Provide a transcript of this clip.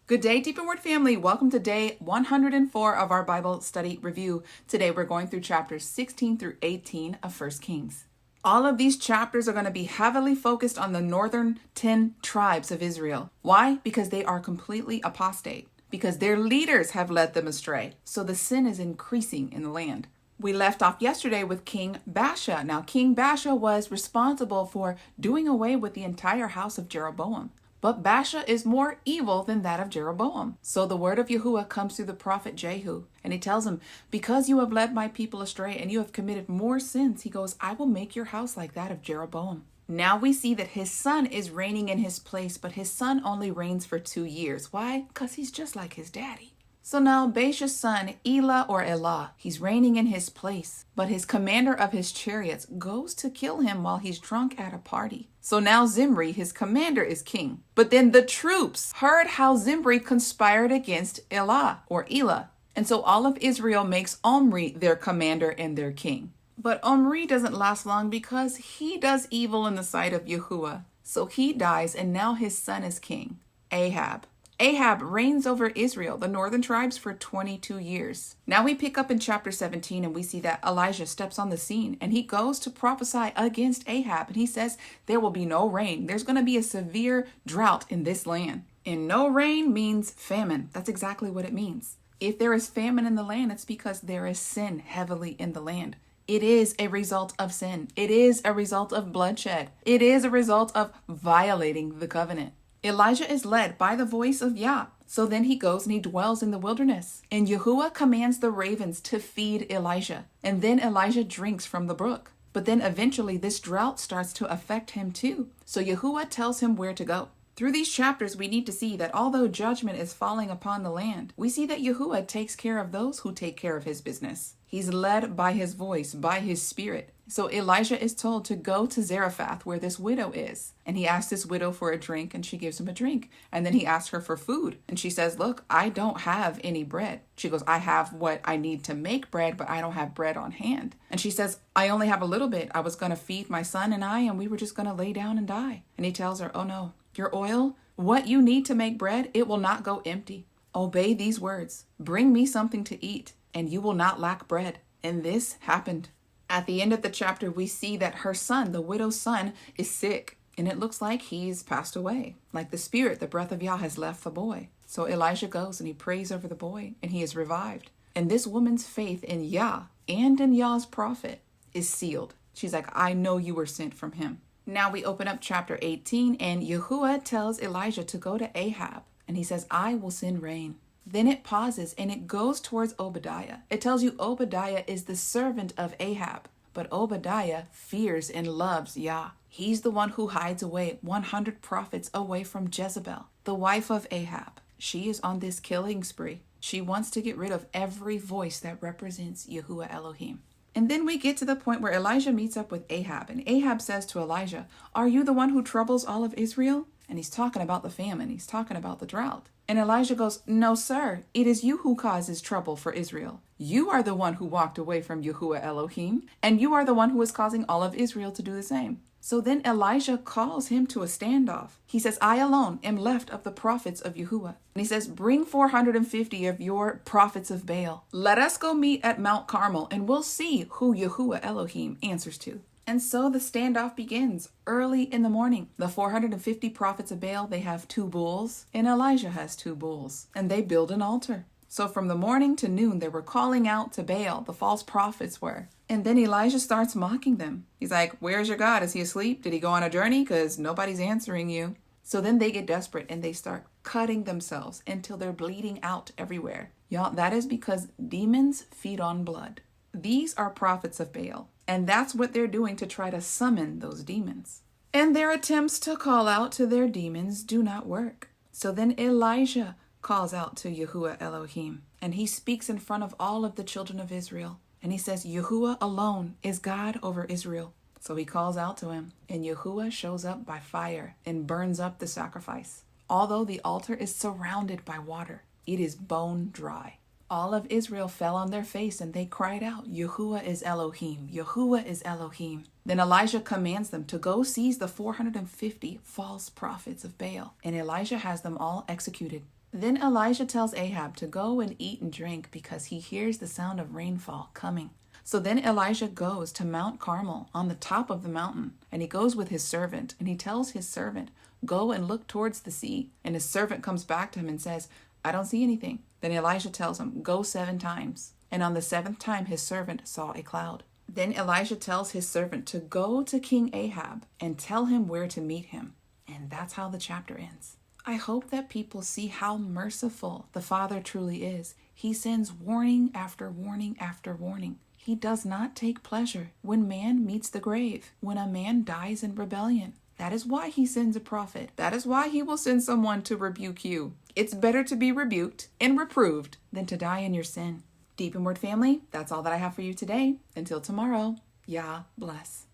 Good day, Deep in Word family. Welcome to day 104 of our Bible study review. Today we're going through chapters 16 through 18 of 1 Kings. All of these chapters are going to be heavily focused on the northern 10 tribes of Israel. Why? Because they are completely apostate. Because their leaders have led them astray. So the sin is increasing in the land. We left off yesterday with King Baasha. Now, King Baasha was responsible for doing away with the entire house of Jeroboam. But Baasha is more evil than that of Jeroboam. So the word of Yahuwah comes through the prophet Jehu, and he tells him, because you have led my people astray and you have committed more sins, he goes, I will make your house like that of Jeroboam. Now we see that his son is reigning in his place, but his son only reigns for 2 years. Why? Because he's just like his daddy. So now Baasha's son, Elah, he's reigning in his place, but his commander of his chariots goes to kill him while he's drunk at a party. So now Zimri, his commander, is king. But then the troops heard how Zimri conspired against Elah. And so all of Israel makes Omri their commander and their king. But Omri doesn't last long because he does evil in the sight of Yahuwah. So he dies, and now his son is king, Ahab. Ahab reigns over Israel, the northern tribes, for 22 years. Now we pick up in chapter 17 and we see that Elijah steps on the scene and he goes to prophesy against Ahab. And he says there will be no rain. There's going to be a severe drought in this land. And no rain means famine. That's exactly what it means. If there is famine in the land, it's because there is sin heavily in the land. It is a result of sin. It is a result of bloodshed. It is a result of violating the covenant. Elijah is led by the voice of Yah. So then he goes and he dwells in the wilderness. And Yahuwah commands the ravens to feed Elijah. And then Elijah drinks from the brook. But then eventually this drought starts to affect him too. So Yahuwah tells him where to go. Through these chapters, we need to see that although judgment is falling upon the land, we see that Yahuwah takes care of those who take care of his business. He's led by his voice, by his spirit. So Elijah is told to go to Zarephath, where this widow is. And he asks this widow for a drink, and she gives him a drink. And then he asks her for food. And she says, look, I don't have any bread. She goes, I have what I need to make bread, but I don't have bread on hand. And she says, I only have a little bit. I was going to feed my son and we were just going to lay down and die. And he tells her, oh no, your oil, what you need to make bread, it will not go empty. Obey these words. Bring me something to eat, and you will not lack bread. And this happened. At the end of the chapter, we see that her son, the widow's son, is sick. And it looks like he's passed away. Like the spirit, the breath of Yah has left the boy. So Elijah goes and he prays over the boy, and he is revived. And this woman's faith in Yah and in Yah's prophet is sealed. She's like, I know you were sent from him. Now we open up chapter 18, and Yahuwah tells Elijah to go to Ahab. And he says, I will send rain. Then it pauses and it goes towards Obadiah. It tells you Obadiah is the servant of Ahab. But Obadiah fears and loves Yah. He's the one who hides away 100 prophets away from Jezebel, the wife of Ahab. She is on this killing spree. She wants to get rid of every voice that represents Yahuwah Elohim. And then we get to the point where Elijah meets up with Ahab. And Ahab says to Elijah, are you the one who troubles all of Israel? And he's talking about the famine. He's talking about the drought. And Elijah goes, no, sir. It is you who causes trouble for Israel. You are the one who walked away from Yahuwah Elohim. And you are the one who is causing all of Israel to do the same. So then Elijah calls him to a standoff. He says, I alone am left of the prophets of Yahuwah. And he says, bring 450 of your prophets of Baal. Let us go meet at Mount Carmel, and we'll see who Yahuwah Elohim answers to. And so the standoff begins early in the morning. The 450 prophets of Baal, they have 2 bulls, and Elijah has 2 bulls, and they build an altar. So from the morning to noon, they were calling out to Baal, the false prophets were. And then Elijah starts mocking them. He's like, where's your God? Is he asleep? Did he go on a journey? Because nobody's answering you. So then they get desperate and they start cutting themselves until they're bleeding out everywhere. Y'all, that is because demons feed on blood. These are prophets of Baal. And that's what they're doing to try to summon those demons. And their attempts to call out to their demons do not work. So then Elijah calls out to Yahuwah Elohim. And he speaks in front of all of the children of Israel. And he says, Yahuwah alone is God over Israel. So he calls out to him. And Yahuwah shows up by fire and burns up the sacrifice. Although the altar is surrounded by water, it is bone dry. All of Israel fell on their face and they cried out, Yahuwah is Elohim, Yahuwah is Elohim. Then Elijah commands them to go seize the 450 false prophets of Baal. And Elijah has them all executed. Then Elijah tells Ahab to go and eat and drink because he hears the sound of rainfall coming. So then Elijah goes to Mount Carmel on the top of the mountain, and he goes with his servant, and he tells his servant, go and look towards the sea. And his servant comes back to him and says, I don't see anything. Then Elijah tells him, go 7 times. And on the 7th time his servant saw a cloud. Then Elijah tells his servant to go to King Ahab and tell him where to meet him. And that's how the chapter ends. I hope that people see how merciful the Father truly is. He sends warning after warning after warning. He does not take pleasure when man meets the grave, when a man dies in rebellion. That is why he sends a prophet. That is why he will send someone to rebuke you. It's better to be rebuked and reproved than to die in your sin. Deep in Word family, that's all that I have for you today. Until tomorrow, Yah bless.